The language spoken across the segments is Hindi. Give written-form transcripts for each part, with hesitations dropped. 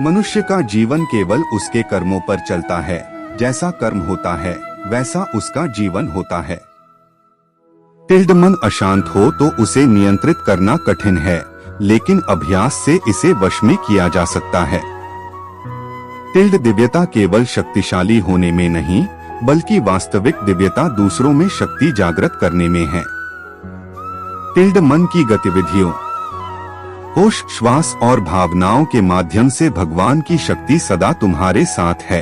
मनुष्य का जीवन केवल उसके कर्मों पर चलता है। जैसा कर्म होता है वैसा उसका जीवन होता है। मन अशांत हो तो उसे नियंत्रित करना कठिन है, लेकिन अभ्यास से इसे वश में किया जा सकता है। दिव्यता केवल शक्तिशाली होने में नहीं, बल्कि वास्तविक दिव्यता दूसरों में शक्ति जागृत करने में है। मन की गतिविधियों, होश, श्वास और भावनाओं के माध्यम से भगवान की शक्ति सदा तुम्हारे साथ है।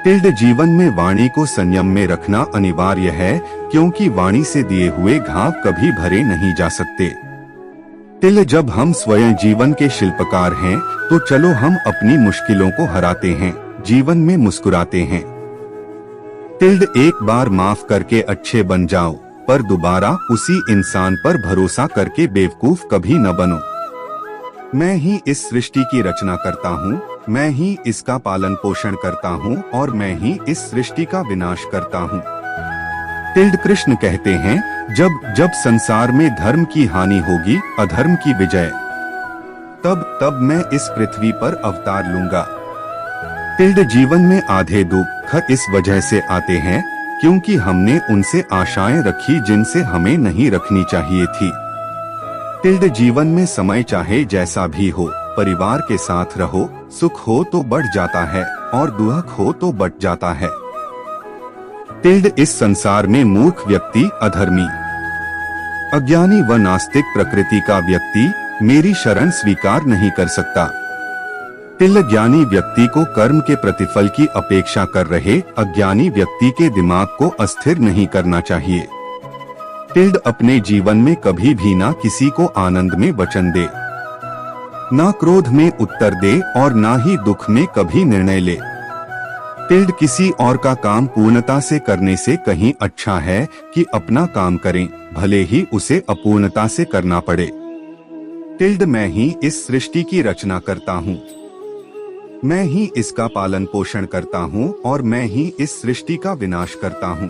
जीवन में वाणी को संयम में रखना अनिवार्य है, क्योंकि वाणी से दिए हुए घाव कभी भरे नहीं जा सकते। जब हम स्वयं जीवन के शिल्पकार हैं, तो चलो हम अपनी मुश्किलों को हराते हैं, जीवन में मुस्कुराते हैं। एक बार माफ करके अच्छे बन जाओ, पर दोबारा उसी इंसान पर भरोसा करके बेवकूफ कभी न बनो। मैं ही इस सृष्टि की रचना करता हूँ, मैं ही इसका पालन पोषण करता हूँ और मैं ही इस सृष्टि का विनाश करता हूँ। कृष्ण कहते हैं, जब संसार में धर्म की हानि होगी, अधर्म की विजय, तब मैं इस पृथ्वी पर अवतार लूंगा। जीवन में आधे दुख इस वजह से आते हैं क्योंकि हमने उनसे आशाएं रखी जिनसे हमें नहीं रखनी चाहिए थी। जीवन में समय चाहे जैसा भी हो, परिवार के साथ रहो, सुख हो तो बढ़ जाता है और दुख हो तो बट जाता है। इस संसार में मूर्ख व्यक्ति, अधर्मी, अज्ञानी व नास्तिक प्रकृति का व्यक्ति मेरी शरण स्वीकार नहीं कर सकता। ज्ञानी व्यक्ति को कर्म के प्रतिफल की अपेक्षा कर रहे अज्ञानी व्यक्ति के दिमाग को अस्थिर नहीं करना चाहिए। अपने जीवन में कभी भी ना किसी को आनंद में वचन दे, ना क्रोध में उत्तर दे और ना ही दुख में कभी निर्णय ले। किसी और का काम पूर्णता से करने से कहीं अच्छा है कि अपना काम करें, भले ही उसे अपूर्णता से करना पड़े। मैं ही इस सृष्टि की रचना करता हूँ, मैं ही इसका पालन पोषण करता हूँ और मैं ही इस सृष्टि का विनाश करता हूँ।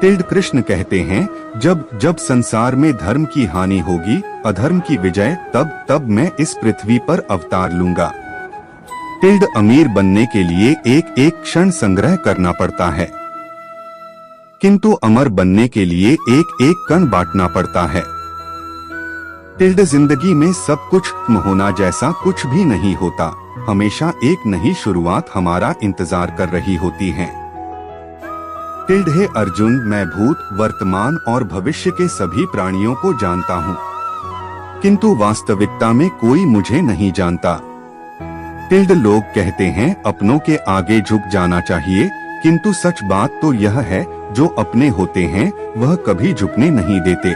कृष्ण कहते हैं, जब संसार में धर्म की हानि होगी, अधर्म की विजय, तब मैं इस पृथ्वी पर अवतार लूंगा। अमीर बनने के लिए एक एक क्षण संग्रह करना पड़ता है, किंतु अमर बनने के लिए एक एक कण बांटना पड़ता है। जिंदगी में सब कुछ होना जैसा कुछ भी नहीं होता, हमेशा एक नई शुरुआत हमारा इंतजार कर रही होती है। हे अर्जुन, मैं भूत, वर्तमान और भविष्य के सभी प्राणियों को जानता हूँ, किंतु वास्तविकता में कोई मुझे नहीं जानता। लोग कहते हैं अपनों के आगे झुक जाना चाहिए, किंतु सच बात तो यह है, जो अपने होते हैं वह कभी झुकने नहीं देते।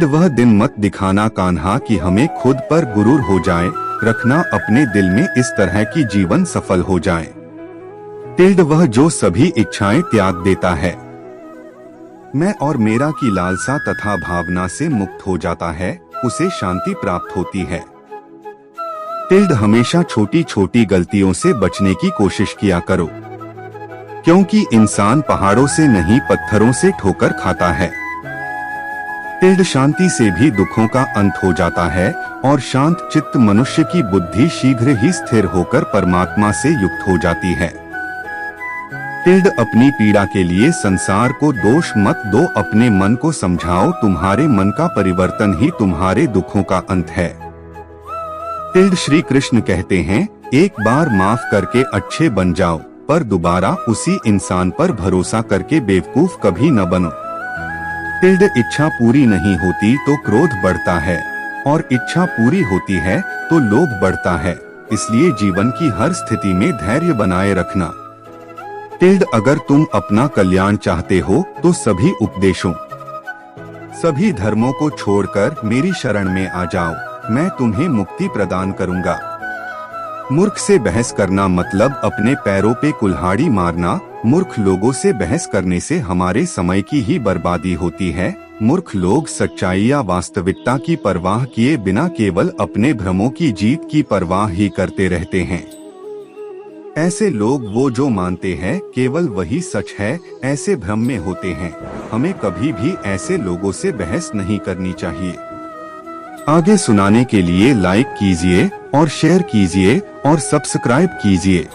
वह दिन मत दिखाना कान्हा कि हमें खुद पर गुरूर हो जाए, रखना अपने दिल में इस तरह की जीवन सफल हो जाए। वह जो सभी इच्छाएं त्याग देता है, मैं और मेरा की लालसा तथा भावना से मुक्त हो जाता है, उसे शांति प्राप्त होती है। हमेशा छोटी छोटी गलतियों से बचने की कोशिश किया करो, क्योंकि इंसान पहाड़ों से नहीं पत्थरों से ठोकर खाता है। शांति से भी दुखों का अंत हो जाता है और शांत चित्त मनुष्य की बुद्धि शीघ्र ही स्थिर होकर परमात्मा से युक्त हो जाती है। अपनी पीड़ा के लिए संसार को दोष मत दो, अपने मन को समझाओ, तुम्हारे मन का परिवर्तन ही तुम्हारे दुखों का अंत है। श्री कृष्ण कहते हैं, एक बार माफ करके अच्छे बन जाओ, पर दोबारा उसी इंसान पर भरोसा करके बेवकूफ कभी न बनो। इच्छा पूरी नहीं होती तो क्रोध बढ़ता है और इच्छा पूरी होती है तो लोभ बढ़ता है, इसलिए जीवन की हर स्थिति में धैर्य बनाए रखना। अगर तुम अपना कल्याण चाहते हो तो सभी उपदेशों, सभी धर्मों को छोड़कर मेरी शरण में आ जाओ, मैं तुम्हें मुक्ति प्रदान करूंगा। मूर्ख से बहस करना मतलब अपने पैरों पे कुल्हाड़ी मारना। मूर्ख लोगों से बहस करने से हमारे समय की ही बर्बादी होती है। मूर्ख लोग सच्चाई या वास्तविकता की परवाह किए बिना केवल अपने भ्रमों की जीत की परवाह ही करते रहते हैं। ऐसे लोग वो जो मानते हैं केवल वही सच है, ऐसे भ्रम में होते हैं। हमें कभी भी ऐसे लोगों से बहस नहीं करनी चाहिए। आगे सुनाने के लिए लाइक कीजिए और शेयर कीजिए और सब्सक्राइब कीजिए।